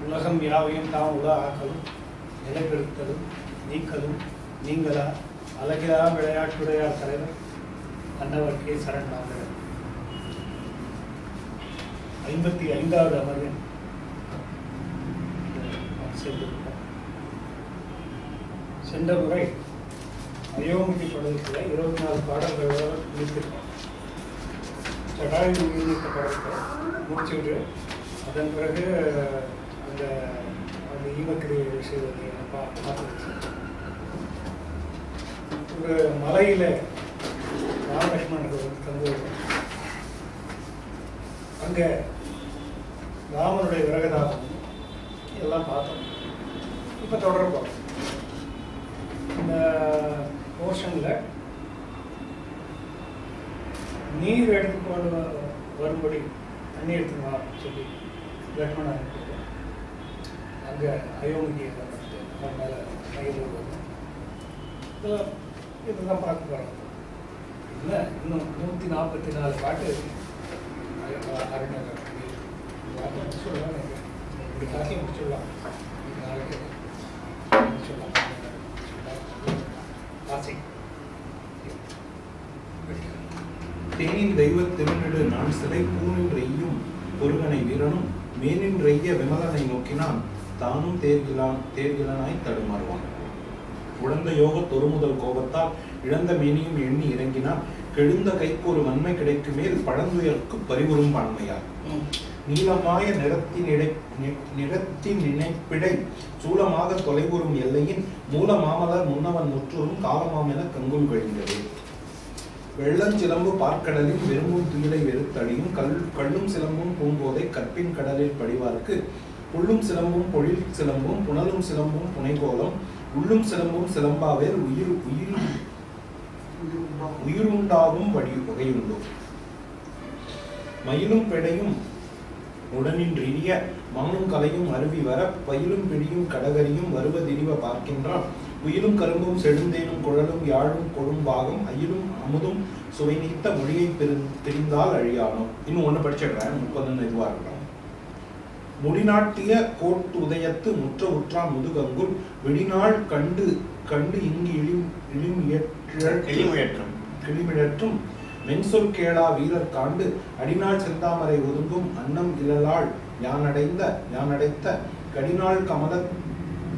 உலகம் யாவையும் தாம் உலா ஆக்கலும் நிலைபெறுத்தலும் நீக்கலும் நீங்களா அழகிலா விளையாட்டுடையார் தலைவர் அன்னவர்க்கே சரண் நாங்கள் 55வது அமர்வின் சென்ற முறை அயோமதி படத்தில் 24 பாடல்களோடு முடித்திருக்கோம். ஜடாயு உயிர்நீக்க படத்தை முடிச்சுட்டு அதன் பிறகு அந்த அந்த ஈமக்கிரியை செய்வதை பார்த்துருச்சு. ஒரு மலையில் ராமலட்சுமணர்கள் வந்து தந்து அங்கே ராமனுடைய விரகதாபம் எல்லாம் பார்த்தோம். இப்போ தொடர்போம் இந்த போர்ஷனில் நீர் எடுத்துக்கொண்டு வரும்படி தண்ணி எடுத்துமா சொல்லி லக்ஷ்மணன் அங்கே அயோத்தியை அது மேலே மயில் வரும். இதெல்லாம் பார்க்க போகிறோம். இல்லை இன்னும் 144 பாட்டு அரண்யங்கள் பாட்டு முடிச்சுடலாம். இப்படி காட்டி முடிச்சுடலாம். நாளைக்கு முடிச்சுடலாம். ஆசை தேனின் தெய்வ திருநெடு நான் சிலை பூனின்றையும் பொருகனை வீரனும் மேனின்றைய விமலனை நோக்கினான் தானும் தேர்கிலனாய் தடுமாறுவான். உழந்த யோக தொருமுதல் கோபத்தால் இழந்த மேனியும் எண்ணி இறங்கினான். கெழுந்த கைக்கு ஒரு வன்மை கிடைக்கு மேல் பழந்துயர்க்கு பறிவுறும் பான்மையார். நீளமாய நிறத்தின் நினைப்பிடை சூலமாக தொலைவுறும் எல்லையின் மூல மாமலர் முன்னவன் முற்றுரும் காலமாம் என கங்குல் கழிந்தது. வெள்ளஞ்சிலம்பு பார்க்கடலில் விரும்பும் துயிலை வெறுத்தடியும் கள்ளும் சிலம்பும் பூங்கோதை கற்பின் கடலில் படிவார்க்கு புள்ளும் சிலம்பும் பொழில் சிலம்பும் புனலும் சிலம்பும் புனைகோலம் உள்ளும் சிலம்பும் சிலம்பாவேல் உயிருண்டாகும் வகையுண்டோ. மயிலும் பெடையும் உடனின்றிய மானும் கலையும் அருவி வர பயிலும் பிடியும் கடகரியும் வருவதிரிவ பார்க்கின்றான். உயிலும் கரும்பும் செழுந்தேனும் குழலும் யாழும் கொடும்பாகம் அயிலும் அமுதும் சுவை நீத்த மொழியை தெரிந்தால் அழியானோ. இன்னும் ஒண்ணு படிச்சிடுறேன். 30 இதுவா இருக்கலாம். முடிநாட்டிய கோட்டு உதயத்து முற்ற உற்றான் முதுகங்குள் விடிநாள் கண்டு கண்டு இங்கு கிளிமிழற்றும் மென்சொல் கேளா வீரர் காண்டு அடிநாள் செந்தாமரை ஒதுங்கும் அன்னம் இழலாள் யானடைத்த கடிநாள்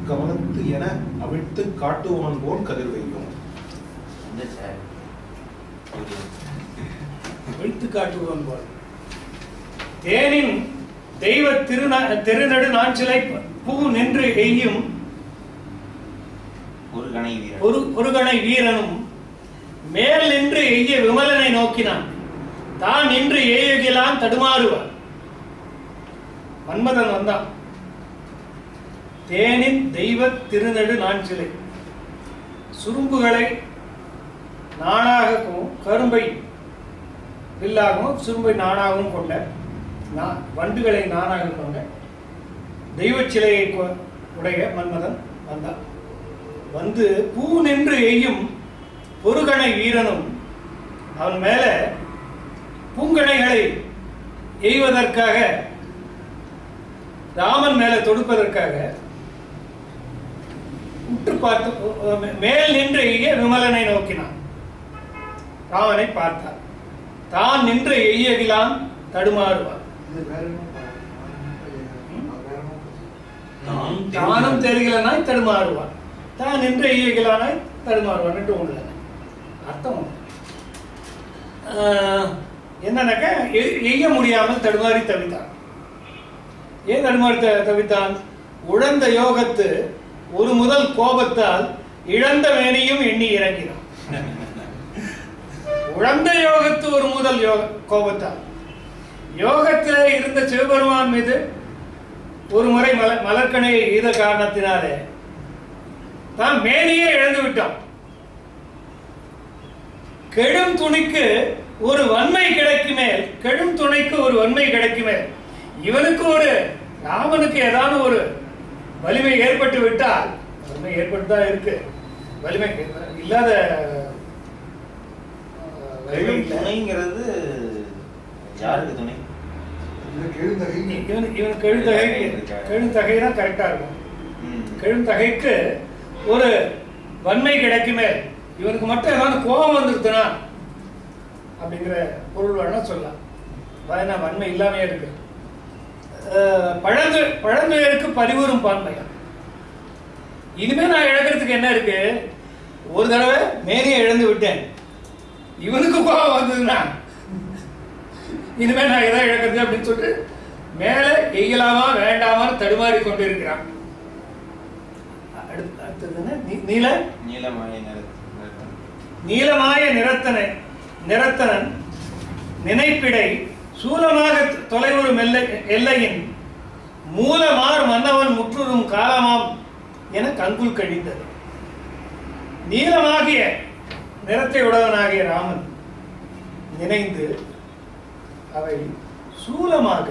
கமலத்து என அவிழ்த்து காட்டுவான் போல் கதிர் வையும். வைத்து காட்டுவான் போல் தேனின் தெய்வ திருநடு நான் சிலை பூ நின்று எய்யும் ஒரு கணை வீரனும் மேல் நின்று எய்ய விமலனை நோக்கினான். தான் நின்று ஏயுகிலான் தடுமாறுவான். மன்மதன் வந்தான். தேனின் தெய்வ திருநடு நான் சிலை சுரும்புகளை நாணாகவும் கரும்பை வில்லாகவும் சுரும்பை நாணாகவும் கொண்ட வண்டுகளை நானாக கொண்ட தெய்வ சிலையை உடைய மன்மதன் வந்தான். வந்து பூ நின்று எய்யும் பொருகணை வீரனும் அவன் மேல பூங்கணைகளை எய்வதற்காக ராமன் மேல தொடுப்பதற்காக உற்று பார்த்து மேல் நின்று எய்ய விமலனை நோக்கினான். ராமனை பார்த்தார். தான் நின்று எய்யகிலான் தடுமாறுவான். தானும் தெரிகலனாய் தடுமாறுவான். தான் நின்று எய்யகிலானாய் தடுமாறுவான் என்று ஒன்று அர்த்தம். என்னன்னாக்க எய்ய முடியாமல் தடுமாறி தவித்தான். ஏன் தடுமாறி தவித்தான்? உழந்த யோகத்து ஒரு முதல் கோபத்தால் இழந்த வேணியும் எண்ணி இறங்கினான். உழந்த யோகத்து ஒரு முதல் கோபத்தால் யோகத்திலே இருந்த சிவபெருமான் மீது ஒரு முறை மலர்கணையை ஈத காரணத்தினாலே தான் மேனியே இழந்து விட்டான். கெடும் துணிக்கு ஒரு வன்மை கிடைக்குமேல் கெடும் துணைக்கு ஒரு வன்மை கிடைக்குமேல் இவனுக்கு ஒரு ராமனுக்கு ஏதாவது ஒரு வலிமை ஏற்பட்டு விட்டால், வலிமை ஏற்பட்டுதான் இருக்கு, வலிமை இல்லாத துணைங்கிறது யாருக்கு துணை? இவனுக்கு கெழுந்தகை தான் கரெக்டா இருக்கும். கெழுந்தகைக்கு ஒரு வன்மை கிடைக்குமே, இவனுக்கு மட்டும் ஏதாவது கோபம் வந்துருதுனா அப்படிங்கிற பொருள் வேணா சொல்லலாம். வன்மை இல்லாமே இருக்கு. பழந்துயருக்கு பரிவுறும் பான்மையா. இனிமே நான் இழக்கிறதுக்கு என்ன இருக்கு? ஒரு தடவை மேனியை இழந்து விட்டேன், இவனுக்கு கோபம் வந்ததுன்னா இனிமே நான் எதை இழக்கிறது அப்படின்னு சொல்லிட்டு மேல எய்யலாமா வேண்டாமான்னு தடுமாறி கொண்டு இருக்கிறான். நீலமாய நிறத்தனன் நினைப்பிடை சூலமாக தொலைவுறும் எல்லையின் மூலமார் மன்னவன் முற்றுறும் காலமாம் என கங்குல் கழிந்தது. நீலமாகிய நிறத்தை உடையவனாகிய ராமன் நினைந்து அவை சூலமாக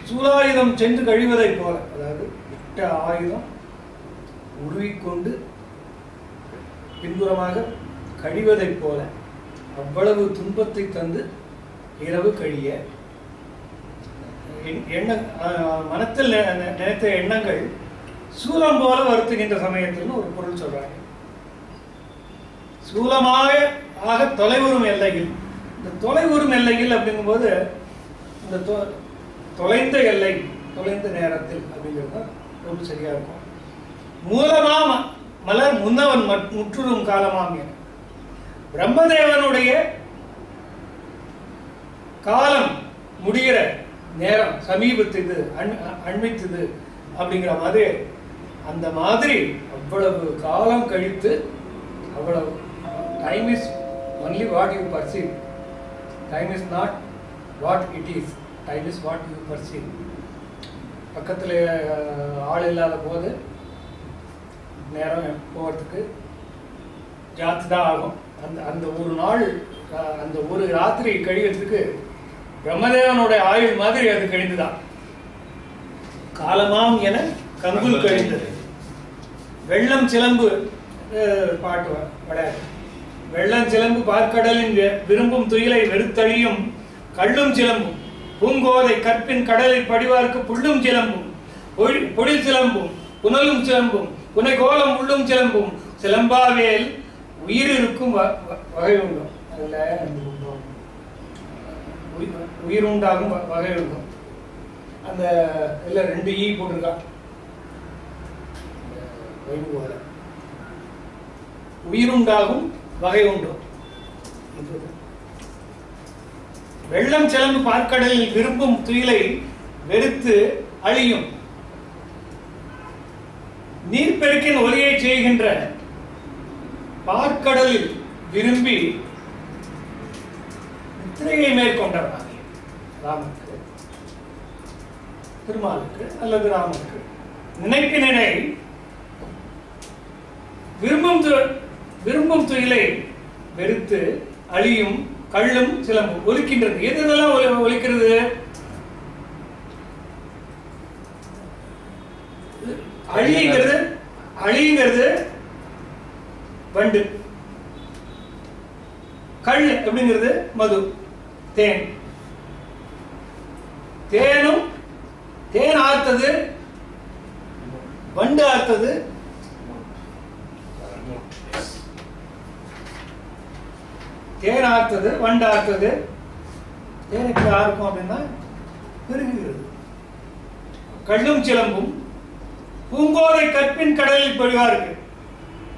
சூலாயுதம் சென்று கழிவதை போல, அதாவது விட்ட ஆயுதம் உருவிக்கொண்டு பின்புறமாக கழிவதை போல அவ்வளவு துன்பத்தை தந்து இரவு கழிய மனத்தில் நினைத்த எண்ணங்கள் சூலம் போல வருத்துகின்ற சமயத்தில் ஒரு பொருள் சொல்றாங்க. சூலமாக தொலைவுறும் எல்லையில், இந்த தொலைவுறும் எல்லையில் அப்படிங்கும்போது இந்த தொலைந்த எல்லை, தொலைந்த நேரத்தில் அப்படிங்கிறது ரொம்ப சரியா இருக்கும். மூலமா மலர் முன்னவன் முற்றுறும் காலமாம் என பிரம்மதேவனுடைய காலம் முடிகிற நேரம் சமீபத்துது, அண்மித்தது அப்படிங்கிற மாதிரி, அந்த மாதிரி அவ்வளவு காலம் கழித்து, அவ்வளவு time is only what you perceive, time is not what it is, time is what you perceive. பக்கத்தில் ஆள் இல்லாத போது நேரம் போகிறதுக்கு ஜாத்து தான் ஆகும். அந்த ஒரு நாள், அந்த ஒரு ராத்திரி கழிகிறதுக்கு பிரம்மதேவனுடைய ஆயுள் மாதிரி அது கழிந்துதான். காலமாம் என கங்குல் கழிந்தது. வெள்ளம் சிலம்பு பாட்டு விளையாடு. வெள்ளம் சிலம்பு பார்க்கடலின் விரும்பும் துயிலை வெறுத்தழியும் கள்ளும் சிலம்பும் பூங்கோதை கற்பின் கடலில் படிவார்க்கு புள்ளும் சிலம்பும் பொழில் சிலம்பும் புனலும் சிலம்பும் புனைகோலம் உள்ளும் சிலம்பும் சிலம்பாவேல் உயிர் இருக்கும் வகை உண்டும். அதுல உயிர் உண்டாகும் வகை உண்டும். அந்த இல்ல 2 ஈ போட்டிருக்கா உயிருண்டாகும் வகை உண்டும். வெள்ளம் சிலம்பு பார்க்கடலில் விரும்பும் துயிலை வெறுத்து அழியும் நீர்ப்பெருக்கின் ஒலியை செய்கின்ற பார்க்கடலில் விரும்பி நித்திரையை மேற்கொண்டவனாக ராமனுக்கு, திருமாலுக்கு அல்லது ராமனுக்கு நினைப்பினை விரும்பும் துயிலை வெறுத்து அழியும் கள்ளும் சிலம்பும் ஒலிக்கின்றது. எதெல்லாம் ஒலிக்கிறது? அழிங்கிறது வண்டு, கள் அப்படிங்கிறது மது, தேன். தேன் ஆர்த்தது, வண்டு ஆர்த்தது, தேன் ஆர்த்தது, வண்டு ஆர்த்தது. தேன் எப்படி ஆர்க்கும் அப்படின்னா பெருகுகிறது. கள்ளும் சிலம்பும் பூங்கோதை கற்பின் கடலில் படிவாருக்கு.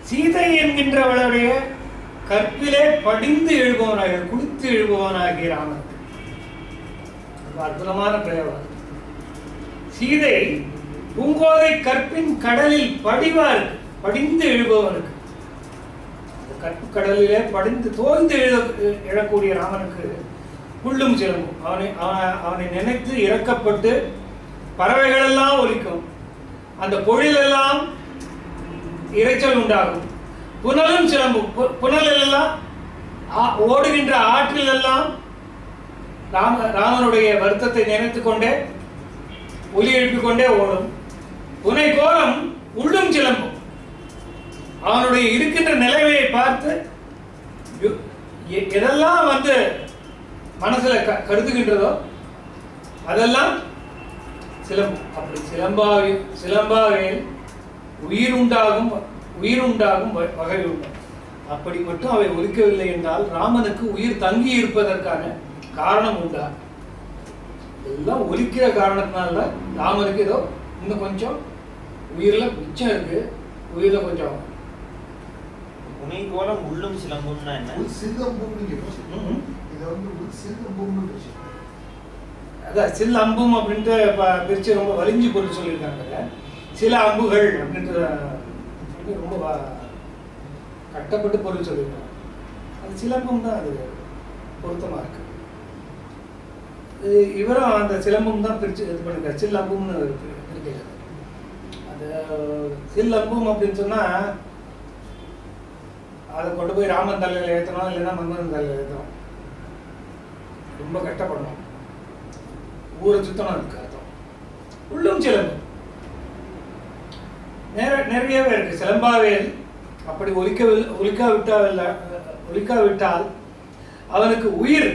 சீதை என்கின்றவளுடைய கற்பிலே படிந்து எழுபவனாக, குளித்து எழுபவனாகிய ராமன். அற்புதமான பிரயோகம். சீதை பூங்கோதை கற்பின் கடலில் படிவாருக்கு, படிந்து எழுபவனுக்கு, கற்பு கடலிலே படிந்து தோய்ந்து எழக்கூடிய ராமனுக்கு புள்ளும் சிலம்பும். அவனை நினைத்து இறக்கப்பட்டு பறவைகள் எல்லாம் ஒலிக்கும், அந்த பொழிலெல்லாம் இறைச்சல் உண்டாகும். புனலும் சிலம்பும், புனல் எல்லாம் ஓடுகின்ற ஆற்றில் எல்லாம் ராமனுடைய வருத்தத்தை நினைத்துக் கொண்டே ஒலி எழுப்பிக் கொண்டே ஓடும். புனை கோலம் உள்ளும் சிலம்பும், அவனுடைய இருக்கின்ற நிலைமையை பார்த்து எதெல்லாம் மனசுல கருதுகின்றதோ அதெல்லாம் அப்படி சிலம்பாவேல் உயிருண்டாகும் வகை உண்டு. அப்படி மட்டும் அவை ஒலிக்கவில்லை என்றால் ராமனுக்கு உயிர் தங்கி இருப்பதற்கான காரணம் உண்டா? எல்லாம் ஒலிக்கிற காரணத்தினால ராமனுக்கு ஏதோ இன்னும் கொஞ்சம் உயிர்ல மிச்சம் இருக்கு, உயிர்ல கொஞ்சம் உனைகோலம் உள்ளும் சிலம்பும்னா என்ன? அதான் சில அம்பும் அப்படின்ட்டு பிரிச்சு ரொம்ப வலிஞ்சு பொருள் சொல்லியிருக்காங்க. சில அம்புகள் அப்படின்ட்டு ரொம்ப கட்டப்பட்டு பொருள் சொல்லியிருக்காங்க. அது சிலம்பம் தான், அது பொருத்தமா இருக்கு. இவரும் அந்த சிலம்பம் தான் பிரிச்சு இது பண்ணிருக்காரு, சில்லம்பும்னு இருக்கு. அது சில்லம்பும் அப்படின்னு சொன்னா அதை கொண்டு போய் ராமன் தலையில ஏற்றணும், இல்லைன்னா மன்மதன் தலையில ஏற்றணும். ரொம்ப கஷ்டப்படணும், ஊரை சுத்தணும். அதுக்கு அர்த்தம் உள்ளும் சிலம்பு நிறையவே இருக்கு. சிலம்பாவேல் அப்படி ஒலிக்காவிட்டால் அவனுக்கு உயிர்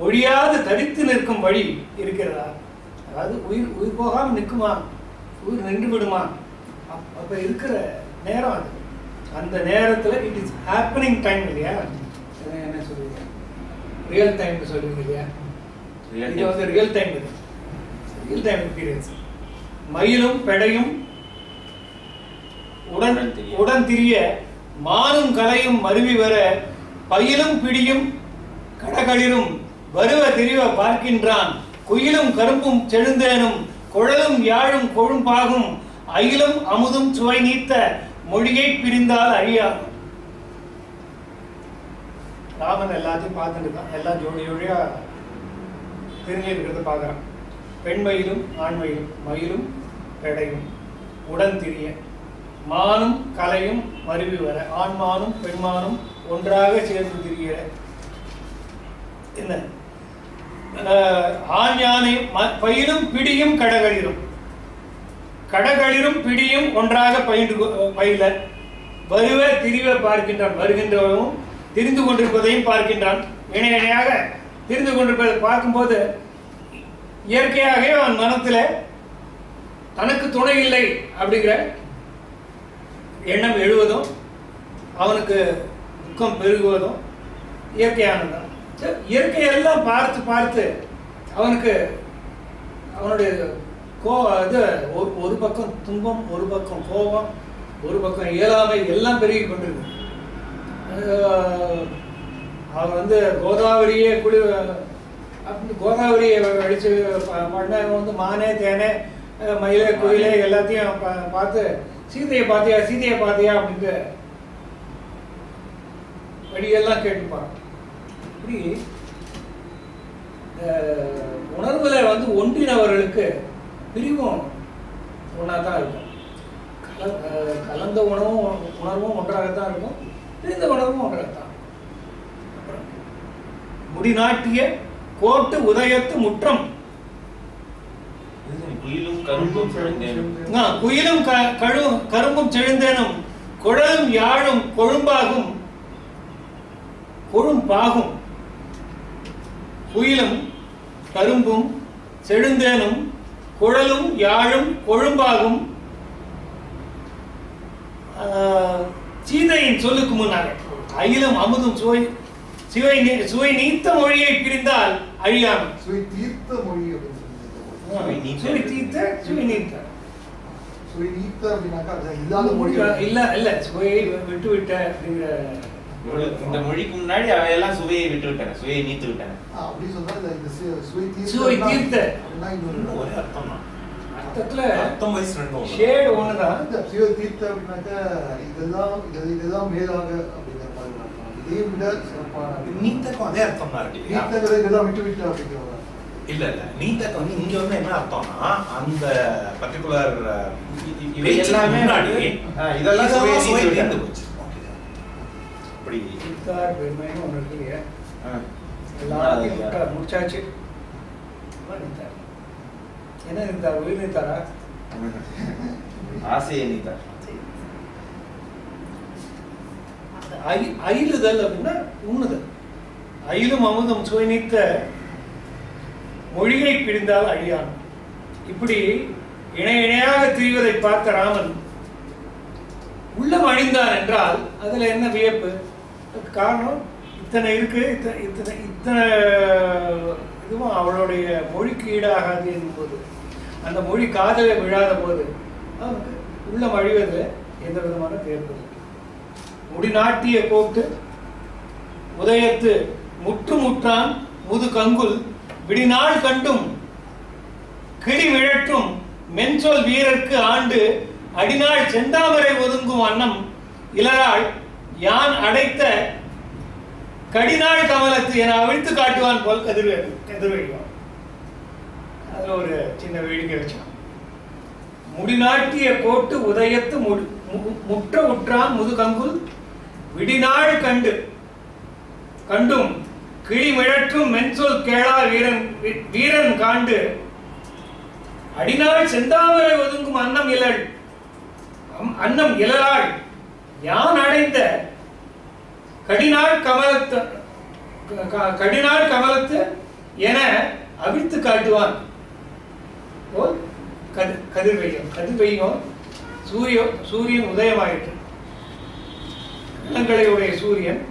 ஒழியாது தடித்து நிற்கும் வழி இருக்கிறதா? அதாவது உயிர் போகாம நிற்குமா, உயிர் நின்று விடுமா? அப்ப இருக்கிற நேரம் அது. அந்த நேரத்துல இட் இஸ் ஹேப்பனிங் டைம் இல்லையா? என்ன சொல்லுவீங்க? ரியல் டைம் சொல்லுவீங்க இல்லையா? இது வந்து real time, real time experience. மயிலும் பெடையும் உடன் திரிய மானும் கலையும் மருவி வர பயிலும் பிடியும் கடகளிரும் வருவ திரிவ பார்க்கின்றான். குயிலும் கரும்பும் செழுந்தேனும் குழலும் யாழும் கொழும்பாகும் அயிலும் அமுதும் சுவை நீத்த மொழியை பிரிந்தால் அழியாகும். ராமன் எல்லாத்தையும் பார்த்துட்டு இருக்கான், எல்லாம் ஜோடி ஜோடியா தெரிஞ்சு இருக்கிறத பார்க்கறான். பெண்மயிலும் ஆண்மயிலும் மயிலும் பெடையும் உடன் திரிய மானும் கலையும் மருவி வர, ஆண்மானும் பெண்மானும் ஒன்றாக சேர்ந்து திரிகிற என்ன ஆண் யானை பயிலும் பிடியும் கடகளிரும் பிடியும் ஒன்றாக பயில வருவ திரிவ பார்க்கின்றான். வருகின்றவனும் திரிந்து கொண்டிருப்பதையும் பார்க்கின்றான். இணையாக திரிந்து கொண்டிருப்பதை பார்க்கும்போது இயற்கையாகவே அவன் மனத்துல தனக்கு துணை இல்லை அப்படிங்கிற எண்ணம் எழுவதும் அவனுக்கு துக்கம் பெருகுவதும் இயற்கையானதான். இயற்கையெல்லாம் பார்த்து பார்த்து அவனுக்கு அவனுடைய இது ஒரு பக்கம் துன்பம், ஒரு பக்கம் கோபம், ஒரு பக்கம் இயலாமை எல்லாம் பெருகி கொண்டிருக்கு. அவன் வந்து கோதாவரியே கோதாவரியை அடிச்சு பண்ண வந்து மானே தேனே மயிலே குயிலே எல்லாத்தையும் பார்த்து சீதையை பார்த்தியா அப்படின்ட்டு வழியெல்லாம் கேட்டுப்பான். இப்படி உணர்வுல வந்து ஒன்றினவர்களுக்கு பிரிவும் ஒன்றாதான் இருக்கும். கலந்த உணர்வும் ஒன்றாகத்தான் இருக்கும், பிரிந்த உணர்வும் ஒன்றாகத்தான். முடிநாட்டிய கோட்டு உதயத்து முற்றம். குயிலும் கரும்பும் செழுந்தேனும் குழலும் யாழும் கொழும்பாகும். குயிலும் கரும்பும் செழுந்தேனும் குழலும் யாழும் கொழும்பாகும். சீதையின் சொல்லுக்கு முன்னாக அயிலும் அமுதும் சுவை நீத்த மொழியை பிரிந்தால் அழியாமல். சுவை தீர்த்த மொழி சுவையை விட்டு விட்ட அப்படிங்கிற இந்த மொழிக்கு முன்னாடி அவையெல்லாம் சுவையை விட்டு விட்டாங்க, சுவையை நீத்து விட்டாங்க. அப்படி சொன்னா சுவை தீர்த்த ஒரு அர்த்தம் தான். அர்த்தத்துல அர்த்தம் வயசு ரெண்டும் ஷேட் ஒண்ணுதான். சுவை தீர்த்த அப்படின்னாக்கா இதுதான் மேலாக அப்படிங்கிற மாதிரி அர்த்தம். இதே விட சிறப்பான நீத்தக்கும் அதே அர்த்தம் தான் இருக்கு. இதெல்லாம் விட்டு விட்டு அப்படிங்கிற இல்ல நீத்தக்கு வந்து இங்க வந்து என்ன அர்த்தம்னா அந்த பர்டிகுலர் இவை எல்லாமே இதெல்லாம் சுவை தீர்ந்து போச்சு. அப்படி நித்தார் பெருமைன்னு ஒண்ணு இருக்கு இல்லையா? எல்லாத்தையும் முடிச்சாச்சு. நித்தார் என்ன நித்தார்? உயிர் நித்தாரா? ஆசையை நீத்தார். அயிலுதல் அப்படின்னா உண்ணுதல். அயிலும் அமுதம் சுவைநீத்த மொழியை பிரிந்தால் அழியான். இப்படி இணை இணையாக திரிவதை பார்த்த ராமன் உள்ளம் அழிந்தான் என்றால் அதுல என்ன வியப்பு? காரணம் இத்தனை இருக்கு, இத்தனை இதுவும் அவளுடைய மொழிக்கு ஈடாகாது என்பது, அந்த மொழி காதல விழாத போது அவனுக்கு உள்ளம் அழிவது எந்த விதமான வியப்பு? முடிநாட்டிய போட்டு உதயத்து முற்றுமுற்றான் முது கங்குல் விடிநாள் கண்டும் கிளி விழற்றும் மென்சொல் வீரர்க்கு ஆண்டு அடிநாள் செந்தாமரை ஒதுங்கும் அன்னம் இளராள் யான் அடைத்த கடிநாள் கமலத்து என அவிழ்த்து காட்டுவான் போல் கதிர்வெய்வான். அதுல ஒரு சின்ன வேடிக்கை வச்சான். முடிநாட்டிய கோட்டு உதயத்து முற்ற உற்றான் முது கங்குல் விடிநாள் கண்டும் கிளி மிழற்றும் மென்சொல் கேளா வீரன் காண்டு அடிநாள் செந்தாமரை ஒதுங்கும் அன்னம் இளராள் யான் அடைந்த கடிநாள் கமலத்து என அவிழ்த்து காட்டுவான் போல் கதிர்வெய்யும் சூரியன் உதயமாயிற்று. இளங்கலையுடைய சூரியன்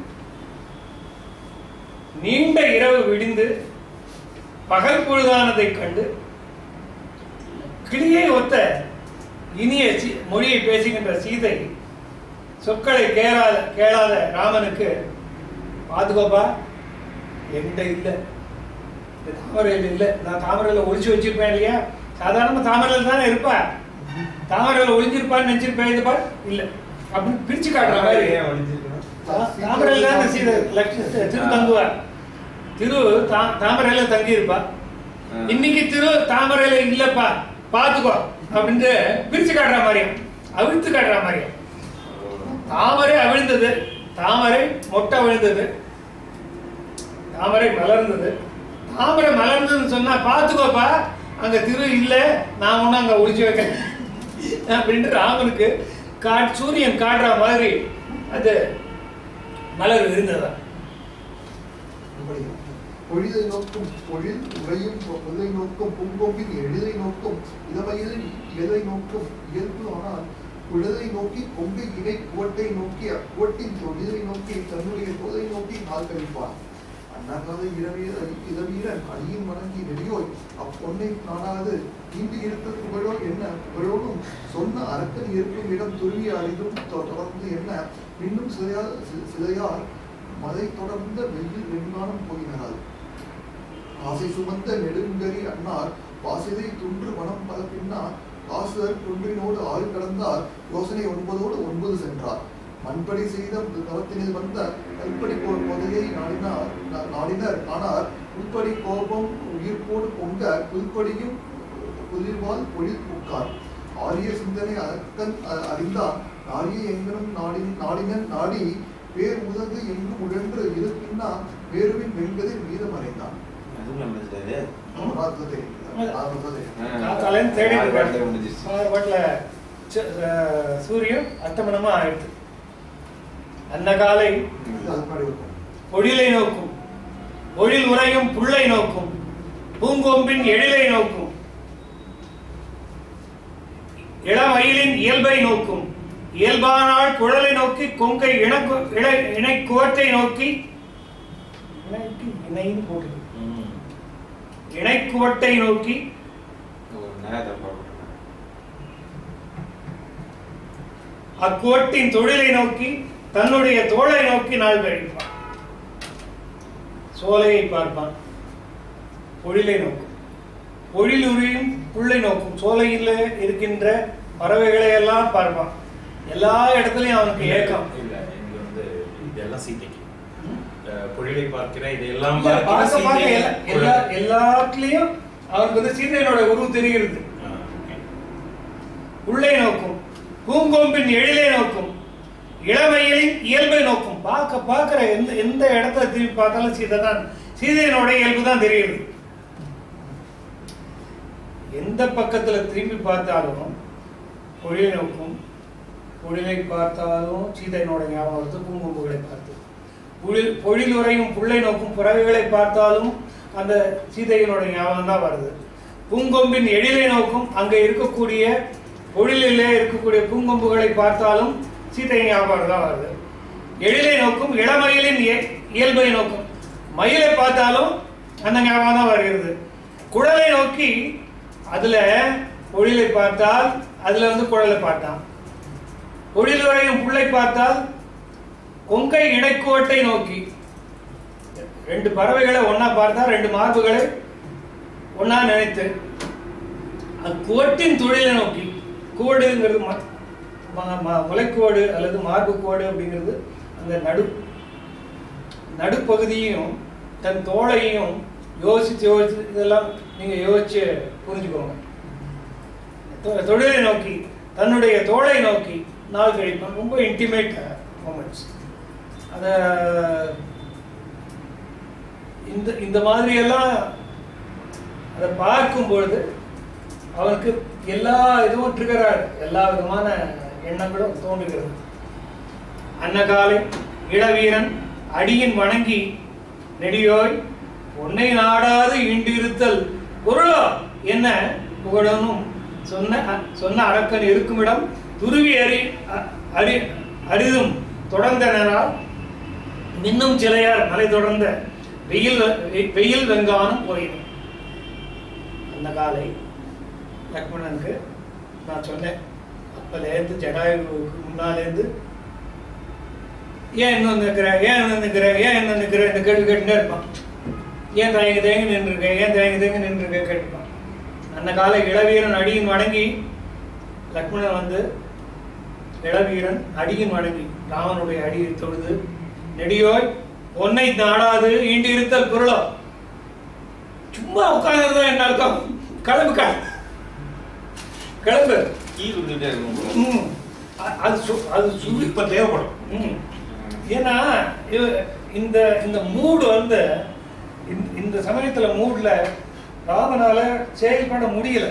நீண்ட இரவு விடிந்து பகல் பொழுதானதை கண்டு கிளியை ஒத்த இனிய மொழியை பேசுகின்ற சீதை சொற்களை கேளாத ராமனுக்கு, பாதுகாப்பா என்கிட்ட இல்லை, தாமரையில் இல்லை, நான் தாமரையில ஒளிச்சு வச்சிருப்பேன் இல்லையா, சாதாரண தாமரையில் தானே இருப்பா, தாமரையில ஒளிஞ்சிருப்பான்னு நினைச்சிருப்பேன், இது பார் இல்ல அப்படின்னு பிரிச்சு காட்டுற மாதிரி. தாமரையில தான் சீதை திரு தங்குவார், தாமரையில தங்கி இருப்பா, இன்னைக்கு தாமரையில இல்லப்பா பாத்துக்கோ அப்படின்ட்டு பிரிச்சு காட்டுற மாதிரியும் அவிழ்த்து காட்டுற மாதிரியும். தாமரை அவிழ்ந்தது, தாமரை மொட்டை விழுந்தது, தாமரை மலர்ந்தது. தாமரை மலர்ந்ததுன்னு சொன்னா பாத்துக்கோப்பா அங்க இல்ல, நான் ஒண்ணு அங்க ஒளிச்சு வைக்க அப்படின்ட்டு ராமனுக்கு சூரியன் காட்டுற மாதிரி அது மலர் இருந்ததா. பொழிலை நோக்கும் பொழில் உரையும் பொருளை நோக்கும் பூங்கொம்பின் எழிலை நோக்கும் இளமயிலின் இயலை நோக்கும் இயல்பு ஆனால் குழலை நோக்கி கொங்கை இணை குவட்டை நோக்கி அக்குவட்டின் தொழிலை நோக்கி தன்னுடைய தோதை நோக்கி நாள் கழிப்பான். அண்ணாகாத இளவீரன் அடியும் வணங்கி நெறியோய் அப்பொன்னை காணாது இன்று இருக்க புகழோ என்ன புகழோடும் சொன்ன அரக்கன் இருக்கும் இடம் துருவிய அறிந்தும் தொடர்ந்து என்ன இன்னும் சிலையார் மலை தொடர்ந்த வெயில் வெண்கானம் போயினார். ஆசை சுமந்த நெடுங்கரி அண்ணார் வாசலை துன்று மனம் பல பின்னார் ஆசுவர் குன்றினோடு ஆறு கடந்தார் யோசனை 9 சென்றார். மண்படி செய்த தவத்தினில் வந்த கல்படி போல் முதலையை நாடினர் ஆனார். உள்படி கோபம் உயிர்ப்போடு பொங்க புல்படியும் புலிர்வால் பொழில் பூக்கார். ஆரிய சிந்தனை அரக்கன் அறிந்தார் நாரிய எங்கனும் நாடினன் நாடி பேர் உதகு எங்கும் உழன்று இருப்பின்னா வேறுவின் வெண்கதில் மீதம் அடைந்தான். சூரியன் அஸ்தமனமா ஆயிடுச்சு. அந்த காலை பொழிலை நோக்கும், பொழில் உரையும் புள்ளை நோக்கும், பூங்கொம்பின் எழிலை நோக்கும், இளமயிலின் இயல்பை நோக்கும், இயல்பானால் குழலை நோக்கி கொங்கை இணைக்குவற்றை நோக்கி இணைக்குவட்டை நோக்கி அக்குவட்டின் தொழிலை நோக்கி தன்னுடைய தோளை நோக்கி நாள் கழிப்பான். சோலையை பார்ப்பான், பொழிலை நோக்கும், பொழிலுரியும் புள்ளை நோக்கும், சோலையில் இருக்கின்ற பறவைகளை எல்லாம் பார்ப்பான். எல்லா இடத்துலயும் அவனுக்கு ஏக்கம். இதெல்லாம் சீதைக்கு பொழிலை பார்க்கிற இதெல்லாம் எல்லாத்துலயும் அவனுக்கு சீதையோட உருவு தெரிகிறது. உள்ளே நோக்கும், பூங்கொம்பின் எழிலை நோக்கும், இளமையிலின் இயல்பை நோக்கும். பார்க்கிற எந்த இடத்துல திரும்பி பார்த்தாலும் சீதை தான், சீதையினோட இயல்பு தான் தெரியுது. எந்த பக்கத்துல திரும்பி பார்த்தாலும் பொழிலை நோக்கும், பொழிலை பார்த்தாலும் சீதையினோட ஞாபகம் வருது, பூங்கொம்புகளை பார்த்து பொழில் உறையும் புள்ளை நோக்கும் புறவைகளை பார்த்தாலும் அந்த சீதையினுடைய ஞாபகம் தான் வருது. பூங்கொம்பின் எழிலை நோக்கும் அங்கே இருக்கக்கூடிய பொழிலே இருக்கக்கூடிய பூங்கொம்புகளை பார்த்தாலும் சீதை ஞாபகம் தான் வருது. எழிலை நோக்கும் இளமயிலின் இயல்பை நோக்கும் மயிலை பார்த்தாலும் அந்த ஞாபகம் தான் வருகிறது. குழலை நோக்கி அதுல பொழிலை பார்த்தால் அதுல குழலை பார்த்தான். பொழில் உறையும் புள்ளை பார்த்தால் கொங்கை இணைக்கோட்டை நோக்கி ரெண்டு பறவைகளை ஒன்னா பார்த்தா ரெண்டு மார்புகளை ஒன்னா நினைத்து கோட்டின் தொழிலை நோக்கி கோடுங்கிறது முளைக்கோடு அல்லது மார்பு கோடு அப்படிங்கிறது அந்த நடுப்பகுதியையும் தன் தோளையும் யோசிச்சு இதெல்லாம் நீங்க யோசிச்சு புரிஞ்சுக்கோங்க. தொழிலை நோக்கி தன்னுடைய தோளை நோக்கி நாள் கழிப்பான். ரொம்ப இன்டிமேட் மொமெண்ட்ஸ். அத இந்த மாதிரி எல்லாம் அதை பார்க்கும் பொழுது அவனுக்கு எல்லா இதுவும் ட்ரிகராக எல்லா விதமான எண்ணங்களும் தோன்றுகிறது. அன்னகாலை இளவீரன் அடியின் வணங்கி நெடியோய் உன்னை நாடாது ஈண்டிருத்தல் பொருளோ என்ன புகழனும் சொன்ன அரக்கன் இருக்குமிடம் துருவி அரிதும் தொடர்ந்தனால் இன்னும் சிலையார் மலை தொடர்ந்த வெயில் வெங்கானம் போயிடும். அந்த காலை லக்ஷ்மணனுக்கு நான் சொன்னேன், அப்பலேருந்து ஜடாயுவுக்கு முன்னாலேருந்து ஏன் இன்னும் நிற்கிற இந்த கேள்வி கேட்டுட்டே இருப்பான். ஏன் தயங்கி நின்றுருக்க கேட்டுப்பான். அந்த காலை இளவீரன் அடியின் வணங்கி லக்ஷ்மணன் இளவீரன் அடியின் வணங்கி ராமனுடைய அடியை தொழுது நெடியோய் ஒன்னை நாடாது ஈண்டு இருத்தல் பொருளோ. சும்மா உட்கார்ந்து என்ன அர்த்தம்? கிளம்பு அது இப்ப தேவைப்படும். ஏன்னா இந்த மூடு இந்த சமயத்துல மூட்ல ராமனால செயல்பட முடியல.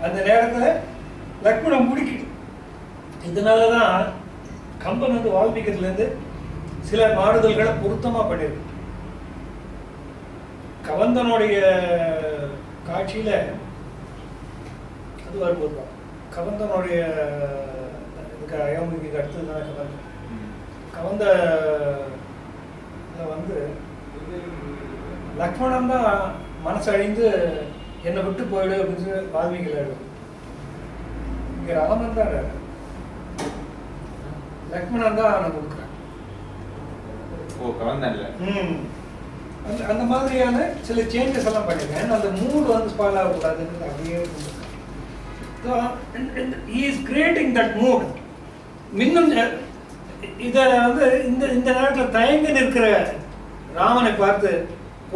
அந்த நேரத்துல லக்ஷ்மணன் முடிக்கிட்டு. இதனாலதான் கம்பன் வால்மீகத்துல இருந்து சில மாறுதல்களை பொருத்தமா பண்ணிருக்கு. கவந்தனுடைய காட்சியில அது வரும்போது கவந்தனுடைய அயோமிக்கு அடுத்ததுதான் கவந்த லக்ஷ்மணன் தான் மனசு அழிந்து என்னை விட்டு போயிடு அப்படின்னு சொல்லி வால்மீகில இங்க ராமன் தான் லக்ஷ்மணன் தான் நான் கொடுக்குறேன். அந்த மாதிரியான சில சேஞ்சஸ் எல்லாம் பண்ணிருக்கேன். அந்த மூடு ஸ்பாயில் ஆகக்கூடாதுன்னு அப்படியே கிரியேட்டிங் தட் மூட். இன்னும் இத இந்த நேரத்தில் தயங்கி நிற்கிற ராமனை பார்த்து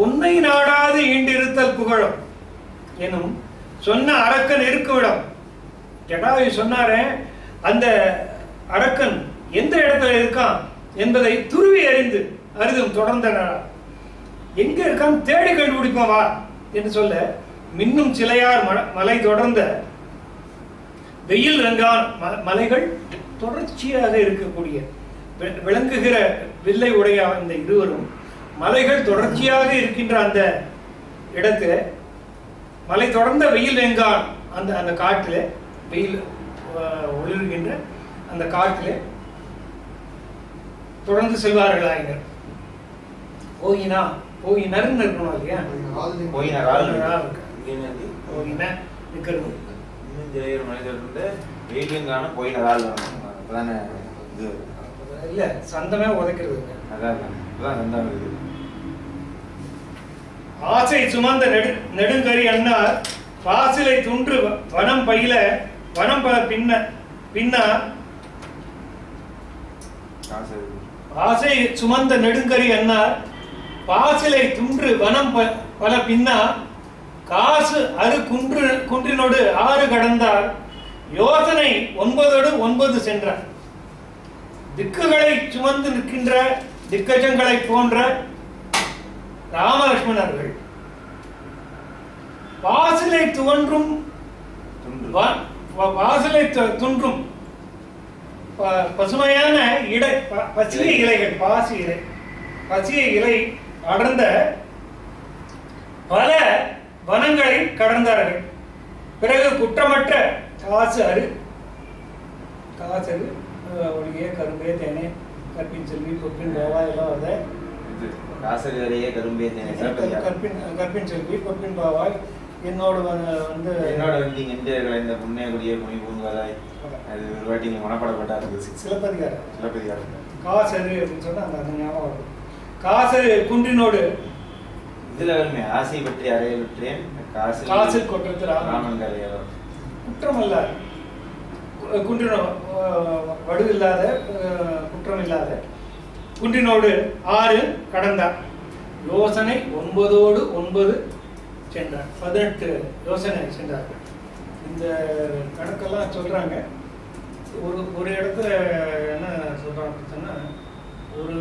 உன்னை நாடாது ஈண்டிருத்தல் புகழும் எனும் சொன்ன அரக்கன் இருக்குமிடம். ஜடாயு சொன்னாரே அந்த அரக்கன் எந்த இடத்துல இருக்கான் என்பதை துருவி அறிந்து அரிதும் தொடர்ந்தனர். எங்க இருக்கான் தேடி கண்டுபிடிப்பான் வா என்று சொல்ல மின்னும் சிலையார் மலை தொடர்ந்த வெயில் வெங்கான் மலைகள் தொடர்ச்சியாக இருக்கக்கூடிய விளங்குகிற வில்லை உடைய இந்த இருவரும் மலைகள் தொடர்ச்சியாக இருக்கின்ற அந்த இடத்துல மலை தொடர்ந்த வெயில் வெங்கான் அந்த காட்டில வெயில் ஒளிர்கின்ற அந்த காட்டில தொடர்ந்து செல்வார்களாயினர். போயினர்னு இருக்கணும் இல்லையா? நிக்கிறது இல்ல சந்தமே உதைக்கிறது. ஆசை சுமந்த நெடுங்கரி அண்ணார் பாசிலை துன்று வனம் பயில வனம் பல பின்னா ஆசை சுமந்த நெடுங்கரி அண்ணார் பாசிலை துன்று வனம் பல பின்னா காசு அரு குன்றினோடு ஆறு கடந்தார் யோசனை 9 சென்றார். திக்குகளை சுமந்து நிற்கின்ற திக்கஜங்களை போன்ற ராமலட்சுமணர்கள் பாசிலை துன்றும் பசுமையான பசிய இலைகள், பசிய இலை அடர்ந்த பல வனங்களை கடந்தார்கள். பிறகு குற்றமற்ற காசரு ஒளியே கரும்பே தேனே கற்பின் செல்வி பொற்பின் பாவா எல்லாம் வருது. கற்பின் செல்வி பொற்பின் பாவாய் என்னோட வந்து இந்த புண்ணியகுடிய குனி பூங்குவதாய் அது ஒரு வாட்டி நீங்க மனப்படப்பட்டாரு. சிலப்பதிகாரம் காசரு அப்படின்னு சொன்னா அந்த ஞாபகம் வரும். காசரு குன்றினோடு இதுல வருமே ஆசை பற்றி அறைய விட்டேன் காசு கொட்டத்து ராமன் கதையோ குற்றம் அல்ல, குன்றினோ வடுவில்லாத குற்றம் இல்லாத குன்றினோடு 6 கடந்தார். யோசனை 9 சென்றார். 18 யோசனை சென்றார்கள். இந்த கணக்கெல்லாம் சொல்றாங்க. ஒரு இடத்துல என்ன சொல்றாங்க சொன்னா, ஒரு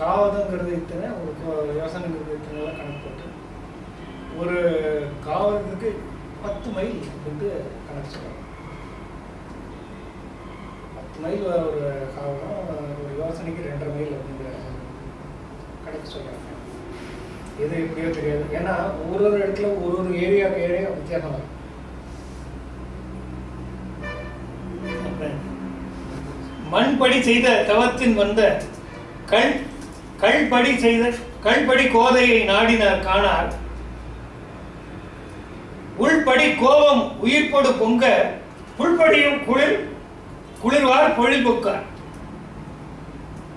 காவதங்கிறது இத்தனை, ஒரு யோசனைங்கிறது இத்தனை கணக்கு போட்டு ஒரு காவதத்துக்கு 10 மைல் வந்து கணக்கு சொல்றாங்க. 10 மைல் ஒரு காவதம், ஒரு யோசனைக்கு 2.5 மைல் அப்படிங்கிற கணக்கு சொல்றாங்க. எது எப்படியோ தெரியாது. ஏன்னா ஒரு இடத்துல ஒரு ஏரியா வித்தியாசம் வரும். மண்படி செய்த தவத்தின் வந்த கல்படி கோதையை நாடினார் காணார். உள்படி கோபம் உயிர்ப்பொடு பொங்க புல்படியும் குளிர்வார் பொழில் பொக்கார்.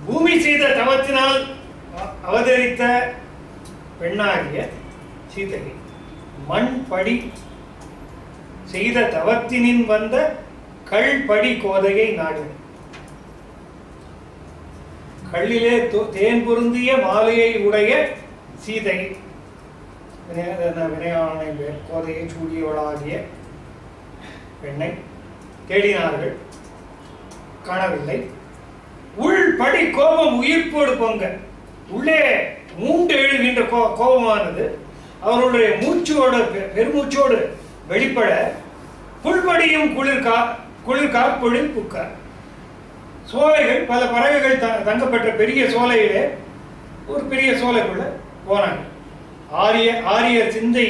பூமி செய்த தவத்தினால் அவதரித்த பெண்ணாகிய சீதையை மண்படி செய்த தவத்தினின் வந்த கல்படி கோதையை நாடினார். கல்லிலே தேன் பொருந்திய மாலையை உடைய சீதை வினயானை கோதையை சூடியவளாகிய பெண்ணை தேடினார்கள், காணவில்லை. உள்படி கோபம் உயிர்ப்போடு பொங்க, உள்ளே மூண்டு எழுகின்ற கோபமானது அவருடைய பெருமூச்சோடு வெளிப்பட புல்படியும் குளிர் காப்பொழில் புக்கார். சோலைகள், பல பறவைகள் தங்கப்பட்ட பெரிய சோலையிலே ஒரு பெரிய சோலைக்குள்ள போனாங்க. ஆரிய சிந்தை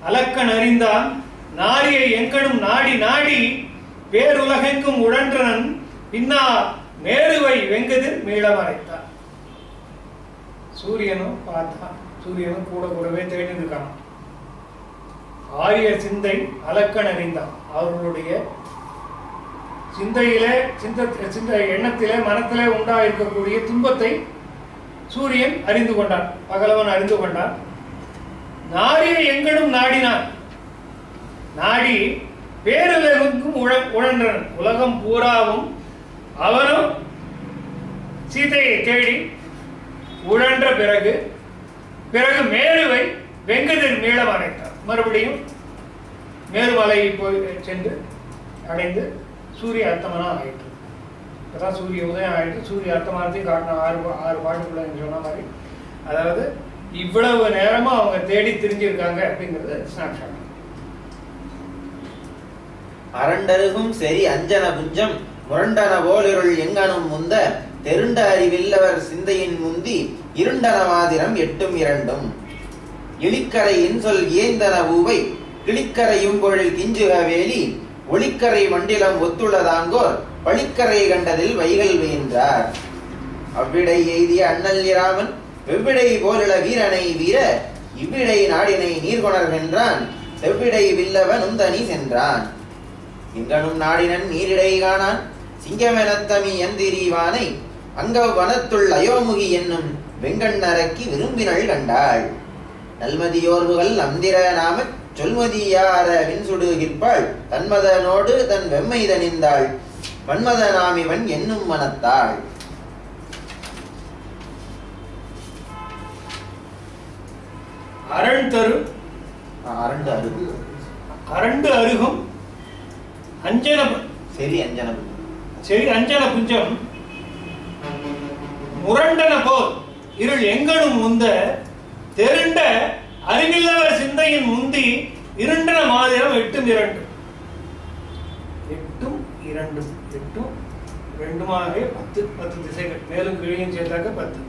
அலக்கன் அறிந்தான் நாரியை எங்கனும் நாடி நாடி பேருலகெங்கும் உழன்றனன் பின்னா மேருவை வெங்குதிர் மீளம் அரைத்தான். சூரியனும் பார்த்தான். சூரியனும் கூடவே தேடி இருக்கான். ஆரிய சிந்தை அலக்கன் அறிந்தான். அவர்களுடைய சிந்தையிலே எண்ணத்திலே மனத்திலே உண்டாயிருக்கக்கூடிய துன்பத்தை சூரியன் அறிந்து கொண்டான், பகலவன் அறிந்து கொண்டான். நாரியை எங்கனும் நாடினான், நாடி பேருலகெங்கும் உழன்றன். உலகம் பூராவும் அவனும் சீதையை தேடி உழன்ற பிறகு மேருவை வெங்கதிர் மீளம் அடைத்தான். மறுபடியும் மேருமலையை போய் சென்று அடைந்து சூரிய அர்த்தமனா ஆயிற்று. இப்பதான் சூரிய உதயம் ஆயிட்டு. சூரிய அர்த்தமானத்தையும் காட்டின 6 பாட்டுக்குள்ள சொன்ன மாதிரி, அதாவது இவ்வளவு நேரமா அவங்க தேடி தெரிஞ்சிருக்காங்க அப்படிங்கிறது ஸ்னாப்ஷாட். அரண்டருகும் சரி அஞ்சன புஞ்சம் முரண்டன போலிருள் எங்கனும் முந்த தெருண்ட அறிவில்லவர் சிந்தையின் முந்தி இருண்டன மாதிரம் 8 இளிக்கரை இன்சொல் ஏந்தன ஊவை கிளிக்கரையும் பொழில் கிஞ்சுக வேலி ஒளிக்கரை மண்டிலம் ஒத்துள்ளதாங்கோர் பழிக்கரை கண்டதில் வைகள் வேண்டார். அவ்விடை எய்திய அண்ணல் இராமன் வெவ்விடை போலிள வீரனை வீர இவ்விடை நாடினை நீர்கொணர்கின்றான் செவ்விடை வில்லவன் உந்தனி சென்றான். இங்கனும் நாடினன் நீரிடை காணான் சிங்கமெனத்தமி எந்திரிவானை அங்க வனத்துள் அயோமுகி என்னும் வெங்கண்ணரக்கி விரும்பினள் கண்டாள். நல்மதியோர்வுகள் அந்திர நாம சொல்மதியார வின்சுடுகிற்பாள் தன்மதனோடு தன் வெம்மை தணிந்தாள் வன்மதனாமிவன் என்னும் மனத்தாள். அரண்டு அருகும் அஞ்சன புஞ்சம் முரண்டன போல் இருள் எங்கனும் முந்த தெருண்ட அறிவில்லவர் சிந்தையின் முந்தி இருண்டன மாதிரம் 8 ரெண்டுமாக 10 திசைகள், மேலும் கீழையும் சேர்த்தாக்க 10.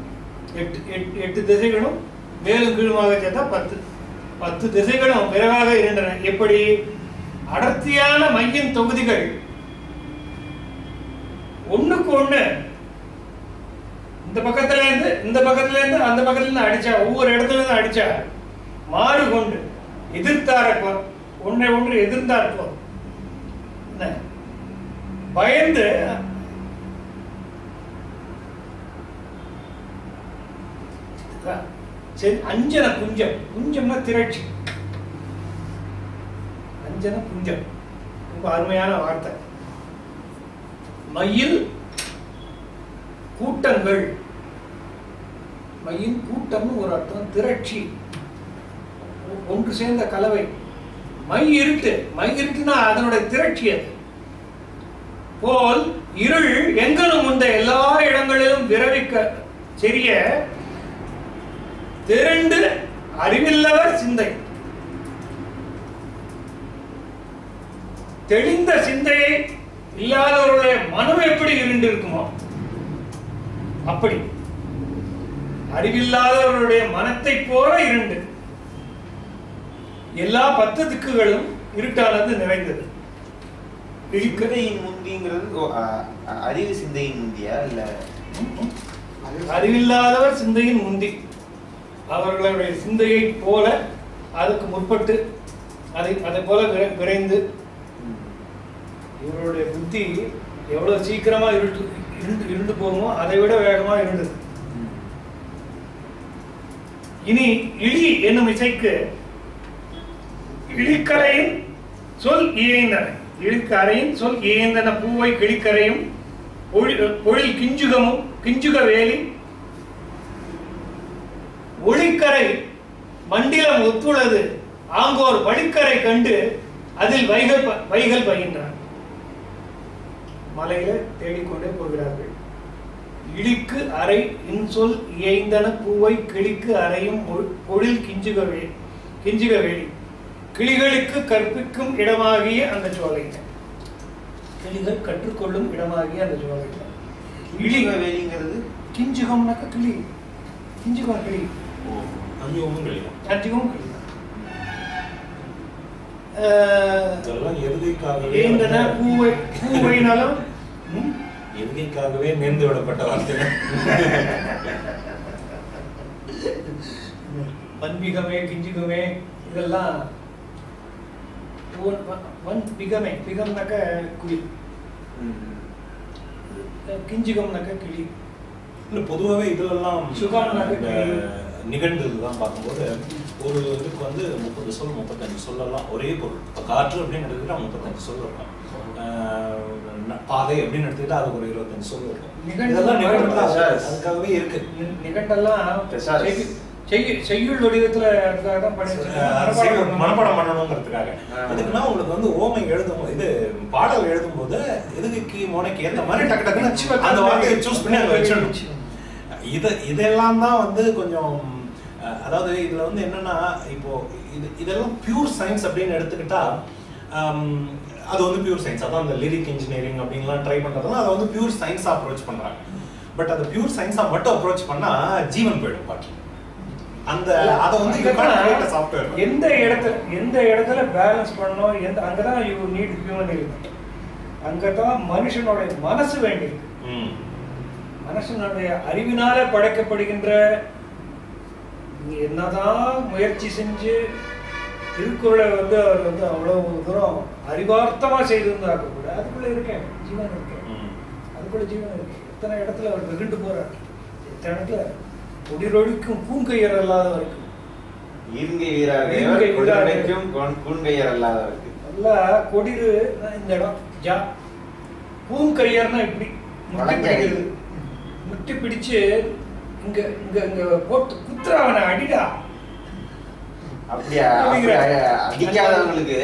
8 திசைகளும் மேலும் கீழுமாக சேர்த்தா 10 திசைகளும் பிறகாக இருக்கின்றன. எப்படி? அடர்த்தியான மையின் தொகுதிகள் ஒண்ணுக்கு ஒண்ணு இந்த பக்கத்துல இருந்து அந்த பக்கத்துல இருந்து அடிச்சா, ஒவ்வொரு இடத்துல இருந்து அடிச்சா மாறு கொண்டு எதிர்த்தாரப்போ ஒன்றை ஒன்று எதிர்த்தாரப்போ பயந்து அஞ்சன புஞ்சம். புஞ்சம்னா திரட்சி. அஞ்சன புஞ்சம் ரொம்ப அருமையான வார்த்தை. மயில் கூட்டங்கள். மயில் கூட்டம்னு ஒரு அர்த்தம். திரட்சி ஒன்று சேர்ந்த கலவை. மை இருட்டுனா அதனுடைய திரட்சி. அது போல் இருள் எங்கனும் உண்ட எல்லா இடங்களிலும் விரவிக்க செறிய திரண்டு அறிவில்லவர் சிந்தை. தெளிந்த சிந்தையை இல்லாதவருடைய மனம் எப்படி இருண்டு இருக்குமோ அப்படி அறிவில்லாதவருடைய மனத்தை போல இருண்டு. எல்லா 10 திக்குகளும் இருட்டானது நிறைந்தது. சிந்தையின் முந்திங்கிறது அறிவு சிந்தையின் முந்தியா இல்ல? அறிவில்லாதவர் சிந்தையின் முந்தி. அவர்களுடைய சிந்தையை போல அதுக்கு முற்பட்டு அதை போல விரைந்து இவருடைய புத்தி எவ்வளவு சீக்கிரமா இருண்டு போகுமோ அதை விட வேகமா இருந்தது. இனி இழி என்னும் இசைக்கு இழிக்கரையின் சொல் இயைந்தன. இழிக்கரையின் சொல் இயைந்தன பூவை கிளிக்கரையும் பொழில் கிஞ்சுகமும் கிஞ்சுக வேலி ஒளிக்கரை மண்டிலம் ஒத்துள்ளது ஆங்கோர் வழிக்கரை கண்டு அதில் வைகள் பயின்றார். மலையில தேடிக்கொண்டே போகிறார்கள். இழிக்கு அறை இன்சொல் இயைந்தன பூவை கிளிக்கு அறையும் பொழில் கிஞ்சுக வேலி. கிளிகளுக்கு கற்பிக்கும் இடமாகிய அந்த சோலை. கிளிகள் கற்றுக்கொள்ளும் இடமாகிய அந்த சோலை. இழிக வேலிங்கிறது கிஞ்சுகம்னாக்க கிளி. கிஞ்சுகம் கிளி. அஞ்சுகமும் கிளி. அஞ்சுகமும் கிளி. பூவைனாலும் எதுகைக்காகவே நேர்ந்து விடப்பட்ட வார்த்தை. பன்பிகமே கிஞ்சுகமே இதெல்லாம் பிகமே. பிகம்னாக்க குழி, கிஞ்சுகம்னாக்க கிளி. பொதுவாகவே இதெல்லாம் சுகானாக்க நிகழ்ந்ததுதான் பார்க்கும்போது ஒரு இதுக்கு வந்து 30 சொல் 35 சொல்லலாம் ஒரே பொருள். இப்போ காற்று அப்படின்னு எடுத்துக்கிட்டா 35 சொல் இருக்கும். பாதை அப்படின்னு எடுத்துக்கிட்டா அதுக்கு ஒரு 25 சொல் இருக்கும். இதெல்லாம் அதுக்காகவே இருக்கு. நிகண்டெல்லாம் செய்யுள் வடிவத்துல மனப்பாடம் பண்ணணுங்கிறதுக்காக. இதுக்குன்னா உங்களுக்கு வந்து ஓமை எழுதும் இது பாடல் எழுதும் போது எதுக்கு மோனைக்கு ஏற்ற மாதிரி டக்கு டக்குன்னு அந்த வார்த்தையை சூஸ் பண்ணி அங்க வச்சிடணும். இதெல்லாம் தான் வந்து கொஞ்சம், அதாவது இதுல வந்து என்னன்னா இப்போ இதெல்லாம் பியூர் சயின்ஸ் அப்படின்னு எடுத்துக்கிட்டா அது வந்து பியூர் சயின்ஸ். அதான் அந்த லிரிக் இன்ஜினியரிங் அப்படின்லாம் ட்ரை பண்றதுலாம் அதை வந்து பியூர் சயின்ஸா அப்ரோச் பண்றாங்க. பட் அது பியூர் சயின்ஸா மட்டும் அப்ரோச் பண்ணா ஜீவன் போயிடும் பாட்டு. அந்த அதை வந்து சாஃப்ட்வேர் எந்த இடத்துல பேலன்ஸ் பண்ணணும், அங்கதான் யூ நீட் ஹியூமன் எலிமெண்ட். அங்கதான் மனுஷனுடைய மனசு வேண்டியிருக்கு. மனுஷனுடைய அறிவினால படைக்கப்படுகின்ற என்னதான் முயற்சி செஞ்சு திருக்குறளை வந்து அவர் வந்து அவ்வளவு தூரம் அறிவார்த்தமா செய்திருந்தாக்க கூட அதுக்குள்ள இருக்கேன் ஜீவன் இருக்கேன். அதுக்குள்ள ஜீவன் இருக்கு. எத்தனை இடத்துல அவர் வெகுண்டு போறார், எத்தனை இடத்துல கொடிரொழிக்கும் பூங்கையர் அல்லாதவருக்கு நல்லா கொடிரு இந்த இடம் ஜா. பூங்கையர்னா இப்படி முட்டி பிடிக்கிறது. முட்டி பிடிச்சு இங்க இங்க இங்க போட்டு குத்துறவனை அடிடா. அப்படியா? அடிக்காதவங்களுக்கு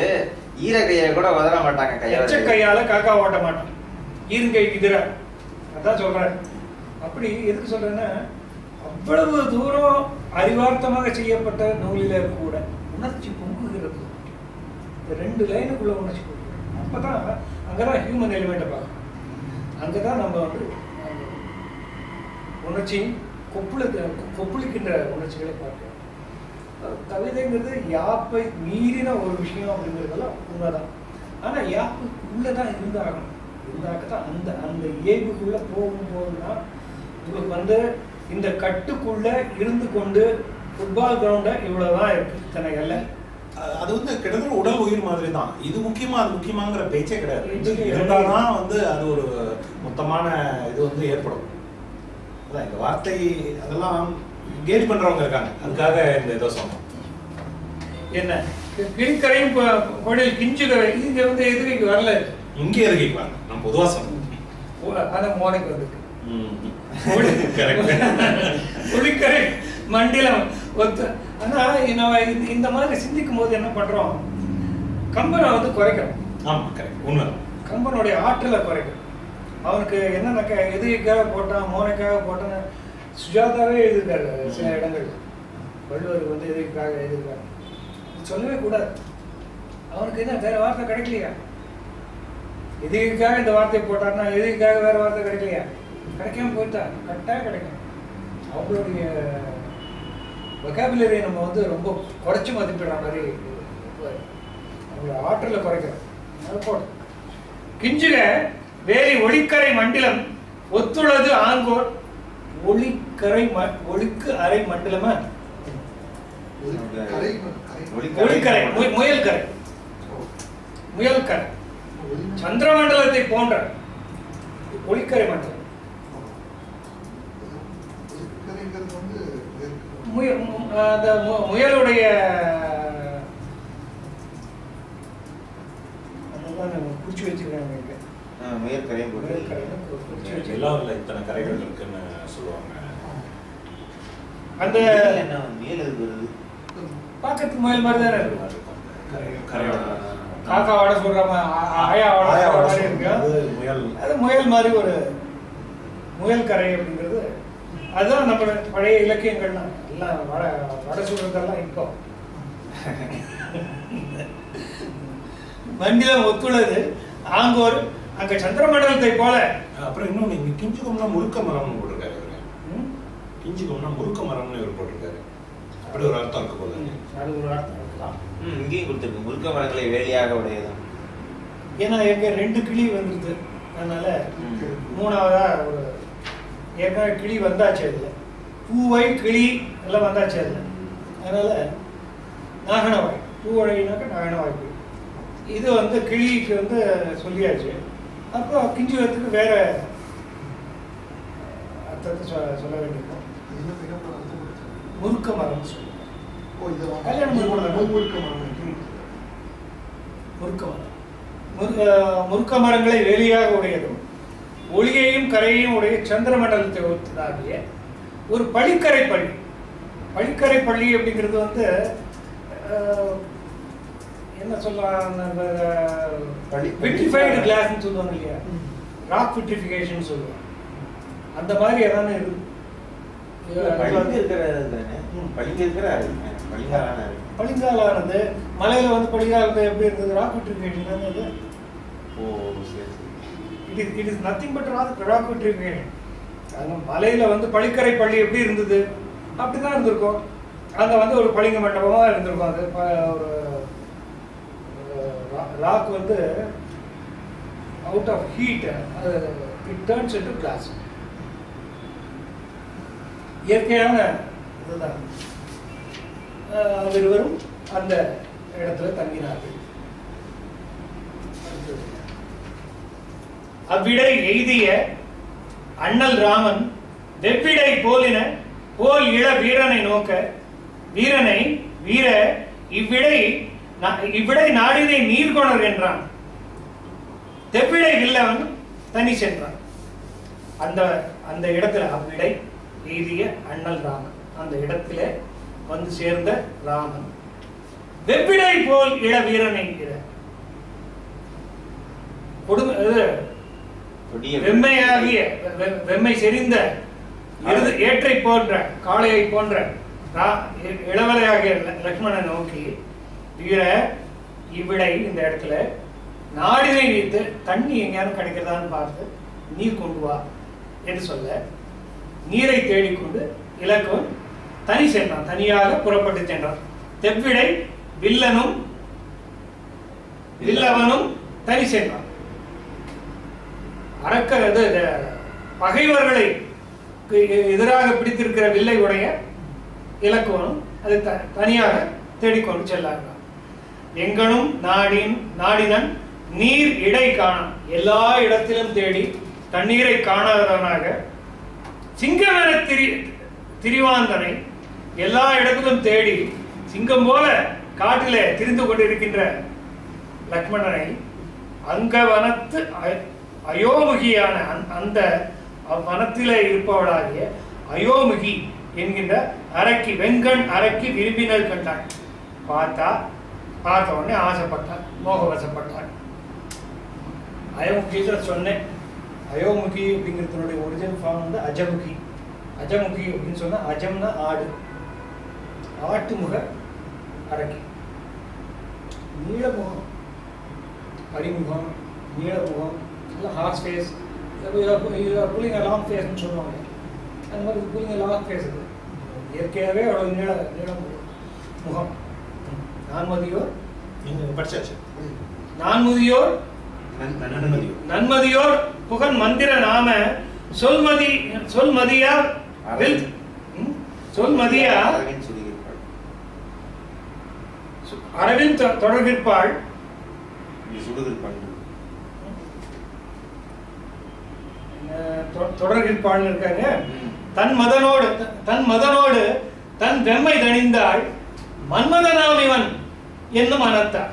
ஈர கையை கூட உதற மாட்டாங்க. கையால காக்கா ஓட்ட மாட்டான். ஈருங்கை எதிர. அதான் சொல்றேன். அப்படி எதுக்கு சொல்றேன்னா அவ்வளவு தூரம் அறிவார்த்தமாக செய்யப்பட்ட நூலில கூட உணர்ச்சி பொங்குகிறது. இந்த 2 லைனுக்குள்ள உணர்ச்சி பொங்குகிறது. அப்பதான் அங்கதான் ஹியூமன் எலிமெண்ட்டை பார்க்கணும். அங்கதான் நம்ம வந்து உணர்ச்சியும் கொப்புளிக்கின்ற உணர்ச்சிகளை பார்க்கிறோம். கவிதைங்கிறது யாப்பை மீறின ஒரு விஷயம் அப்படிங்கிறதெல்லாம் உண்மைதான். ஆனா யாப்பு உள்ளதான் இருந்தாகணும். இருந்தாக்கத்தான் அந்த அந்த இயல்புக்குள்ள போகும்போதுதான் உங்களுக்கு வந்து இந்த கட்டுக்குள்ள இருந்து கொண்டு ஃபுட்பால் கிரவுண்ட இவ்வளவுதான் இருக்கு இத்தனை அல்ல. அது வந்து கிட்டத்தட்ட உடல் உயிர் மாதிரி தான். இது முக்கியமா அது முக்கியமாங்கிற பேச்சே கிடையாது. இருந்தால்தான் வந்து அது ஒரு மொத்தமான இது வந்து ஏற்படும். அதான் இந்த வார்த்தை அதெல்லாம் கேலி பண்றவங்க இருக்காங்க, அதுக்காக இந்த இதை சொன்னோம். என்ன கிழிக்கரையும் கோடையில் கிஞ்சுகரை இங்க வந்து எதுக்கு வரல, இங்கே எதுக்கிக்குவாங்க. நம்ம பொதுவா சொன்னோம். அதான் மோனைக்கு வந்துருக்கு ஒளிக்கரை மண்டிலம் ஒத்து. ஆனா இந்த மாதிரி சிந்திக்கும் போது என்ன பண்றோம், கம்பனை வந்து குறைக்கிறோம். ஆமா கரெக்ட், உண்மைதான். கம்பனுடைய ஆற்றலை குறைக்கிறோம். அவனுக்கு என்னன்னாக்கா எதுக்காக போட்டான் மோனைக்காக போட்டான்னு சுஜாதாவே எழுதியிருக்காரு சில இடங்கள். வள்ளுவர் வந்து எதுக்காக எழுதியிருக்காரு சொல்லவே கூடாது. அவனுக்கு என்ன வேற வார்த்தை கிடைக்கலையா? எதுக்காக இந்த வார்த்தையை போட்டார்னா எதுக்காக வேற வார்த்தை கிடைக்கலையா? கிடைக்காம போயிட்டா கரெக்டாக கிடைக்கும். அவங்களுடைய வொக்காபுலரியை நம்ம வந்து ரொம்ப குறைச்சி மதிப்பிடுற மாதிரி அவங்களோட ஆற்றலை குறைக்கிறோம். போடும் கிஞ்சுக வேலி ஒளிக்கரை மண்டலம் ஒத்துள்ளது ஆங்கோர் ஒளிக்கரை ஒளிக்கு அரை மண்டலமா ஒளிக்கரை முயல்கரை முயல்கரை சந்திரமண்டலத்தை போன்ற ஒளிக்கரை மண்டலம். முயலுடைய குறிச்சு வச்சிருக்காங்க. இத்தனை கரைகள் இருக்குன்னு சொல்லுவாங்க. அந்த பாக்கிறதுக்கு முயல் மாதிரி தானே இருக்கும். காக்காவோட சொல்றாம ஆயாவோட இருக்கு. அது முயல் மாதிரி ஒரு முயல் கரை அப்படிங்கிறது அதுதான் நம்ம பழைய இலக்கியங்கள்லாம் எல்லாம் வட சொல்றதெல்லாம் இப்போ மண்டிலம் ஒத்துள்ளது ஆங்கோர் அங்க சந்திரமண்டலத்தை போல. அப்புறம் இன்னொன்னு இங்க கிஞ்சுகம்னா முறுக்க மரம்னு போட்டிருக்காரு. கிஞ்சுகம்னா முறுக்க மரம்னு இவர் போட்டிருக்காரு. அப்படி ஒரு அர்த்தம் இருக்கு போல. அது ஒரு அர்த்தம் இருக்கலாம். இங்கேயும் கொடுத்துருக்கு முறுக்க மரங்களை வேலியாக உடையதான். ஏன்னா எங்க 2 கிளி வந்துருது, அதனால மூணாவதா ஒரு ஏற்கனவே கிளி வந்தாச்சு. அதுல பூவை கிளி எல்லாம் வந்தாச்சு அதுல. அதனால நாகனவாய் பூவழைனாக்க நாகனவாய். இது வந்து கிளிக்கு வந்து சொல்லியாச்சு. அப்புறம் கிஞ்சுகத்துக்கு வேற அர்த்தத்தை சொல்ல வேண்டியிருக்கும். முறுக்க மரம் சொல்லுவாங்க. கல்யாணம் முறுக்க மரங்களை வேலியாக உடையதும் ஒளியையும் கரையையும் உடைய சந்திரமண்டலத்தை ஒத்ததாகிய ஒரு பளிக்கரை பள்ளி. பளிக்கரை பள்ளி அப்படிங்கிறது வந்து என்ன சொல்லலாம், விட்ரிஃபைடு கிளாஸ்ன்னு சொல்லுவாங்க இல்லையா, ராக் விட்ரிஃபிகேஷன் சொல்லுவாங்க. அந்த மாதிரி எதானே இருக்கு. பளிங்காலானது மலையில வந்து பளிங்காலது எப்படி இருந்தது, ராக் விட்ரிஃபிகேஷன் தானே. It is nothing but rock vitrification. மலையில வந்து பளிக்கரை பள்ளி எப்படி இருந்தது அப்படிதான் இருந்திருக்கும். அங்க வந்து ஒரு பளிங்க மண்டபமா இருந்திருக்கும். அது ஒரு ராக் வந்து out of heat it turns into glass. இயற்கையான இதுதான். இருவரும் அந்த இடத்துல தங்கினார்கள். அவ்விடை எய்திய அண்ணல் ராமன் வெவ்விடை போலின போல் இள வீரனை நோக்க வீரனை வீர இவ்விடை நாடினை நீர்கொணர் என்றான். தெவ்விடை இல்லவன் தனி சென்றான். அந்த இடத்துல அவ்விடை எய்திய அண்ணல் ராமன் அந்த இடத்துல வந்து சேர்ந்த ராமன் வெவ்விடை போல் இள வீரனை வெம்மையாகிய வெம்மை செறிந்த ஏற்றை போன்ற காளையை போன்ற இளவலையாகிய லக்ஷ்மணனை நோக்கி வீர இவ்விடை இந்த இடத்துல நாடினை வைத்து தண்ணி எங்கேயாரும் கிடைக்கிறதான்னு பார்த்து நீர் கொண்டு வா என்று சொல்ல நீரை தேடிக்கொண்டு இலக்குவன் தனி சென்றான், தனியாக புறப்பட்டு சென்றான். தெவ்விடை வில்லனும் வில்லவனும் தனி சென்றான். அரக்கது பகைவர்களை எதிராக பிடித்திருக்கிற வில்லை உடைய இலக்குவனும் அது தனியாக தேடிக்கொண்டு செல்லார்கள். எங்கனும் நாடினன் நீர் இடை காணான், எல்லா இடத்திலும் தேடி தண்ணீரை காணாதவனாக சிங்கமென திரிவாந்தனை எல்லா இடத்திலும் தேடி சிங்கம் போல காட்டிலே திரிந்து கொண்டிருக்கின்ற லக்ஷ்மணனை அங்க வனத்து அயோமுகியான அந்த வனத்திலே இருப்பவளாகிய அயோமுகி என்கின்ற அரக்கி வெங்கண் அரக்கி விரும்பினர் கண்டாள். பார்த்த உடனே ஆசைப்பட்டாள், மோகவசப்பட்டாள். அயோமுகி சொன்னேன். அயோமுகி அப்படிங்கிறதுனுடைய ஒரிஜினல் ஃபார்ம் வந்து அஜமுகி. அஜமுகி அப்படின்னு சொன்னா அஜம்னா ஆடு, ஆட்டுமுக அரக்கி. நீளமுகம், பரிமுகம், நீளமுகம், இல்லை ஹார்ஸ் ஃபேஸ், புள்ளிங்க லாங் ஃபேஸ்ன்னு சொல்லுவாங்க. அந்த மாதிரி புள்ளிங்க லாங் ஃபேஸ் இது இயற்கையாகவே அவ்வளோ நீளம் முகம். நான்மதியோர் நீங்கள் படிச்சாச்சு. நான்முதியோர் நன்மதியோர் புகன் மந்திர நாம சொல்மதியா அரவிந்த் தொடர்கிற்பாள் தொடர்கிற்பாள் இருக்காங்க. தன் மதனோடு தன் வெம்மை தணிந்தாள் மன்மதனாம் இவன் என்னும் அனத்தாள்.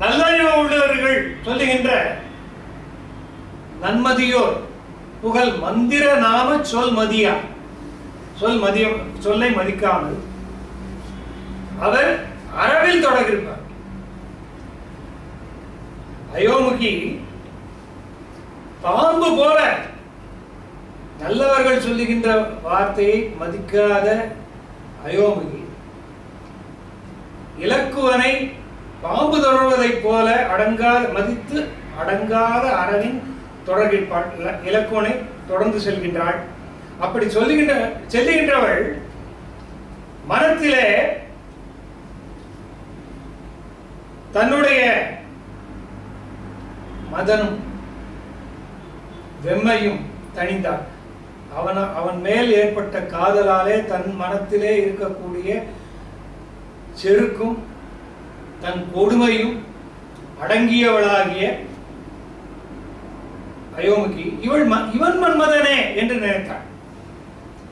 நல்லறிவு உள்ளவர்கள் சொல்லுகின்ற நன்மதியோர் புகழ் மந்திர நாம சொல்லை மதிக்காமல் அவர் அறவில் தொடர்கிறார். அயோமுகி பாம்பு போல நல்லவர்கள் சொல்லுகின்ற வார்த்தையை மதிக்காத அயோமுகி இலக்குவனை பாம்பு தொடர்வதைப் போல மதித்து அடங்காத அறவின் தொடர்கிற்பாள். இலக்குவனை தொடர்ந்து செல்கின்றாள். அப்படி செல்லுகின்றவள் மனத்திலே தன்னுடைய மதனும் வெம்மையும் தணிந்தாள். அவன் மேல் ஏற்பட்ட காதலாலே தன் மனத்திலே இருக்கக்கூடிய செருக்கும் தன் கொடுமையும் அடங்கியவளாகிய அயோமுகி இவன் மன்மதனே என்று நினைத்தாள்.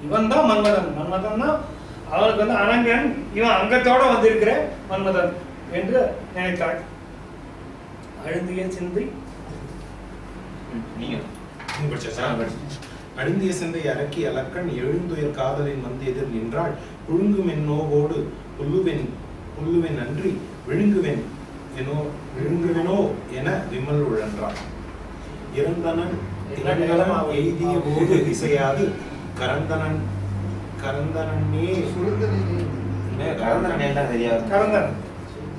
இவன் தான் மன்மதன் தான் அவனுக்கு வந்து அனங்கன், இவன் அங்கத்தோட வந்திருக்கிற மன்மதன் என்று நினைத்தாள். அழுந்திய சிந்தை அழுந்திய சிந்தை அரக்கி அலக்கண் எழுந்துயர் காதலின் வந்து எதிர் நின்றாள். புழுங்குமென் நோவோடு புல்லுவென் அன்றி விழுங்குவெனோ என விமல் உழன்றாள். இறந்தனன் எய்திய போது திசையாது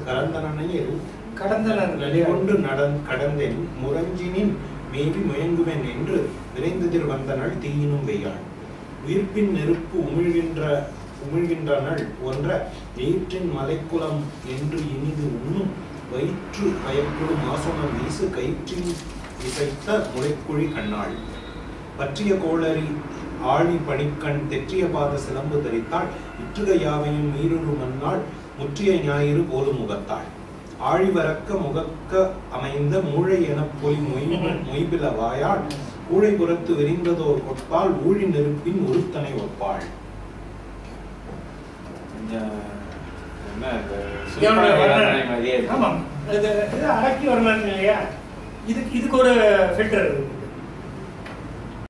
கரந்தனனையில் கொண்டு கடந்தென் முரஞ்சினின் மேவி முயங்குவன் என்று விரைந்ததில் வந்தனள் தீயினும் வெய்யாள். உயிர்ப்பின் நெருப்பு உமிழ்கின்றனள் ஒன்ற எயிற்றின் மலைக்குளம் என்று இனிது உண்ணும் வயிற்று பயப்படும் ஆசனம் வீசு கயிற்றின் இசைத்த முளைக்குழி கண்ணாள். பற்றிய கோளரி ஆழி பணிக்கண் தெற்றிய பாத சிலம்பு தரித்தாள். இற்றுகை யாவையும் மீறுரு மன்னாள் முற்றிய ஞாயிறு போலும் முகத்தாள். ஆழிவரக்க முகக்க அமைந்த மூளை என பொய் மொய்பில வாயாள். கூழை புறத்து விரிந்ததோர் ஒப்பாள் ஊழி நெருப்பின் உருத்தனை ஒப்பாள். அரக்கி வர்ணன் இல்லையா? இதுக்கு ஒரு ஃபில்டர் இருக்கு.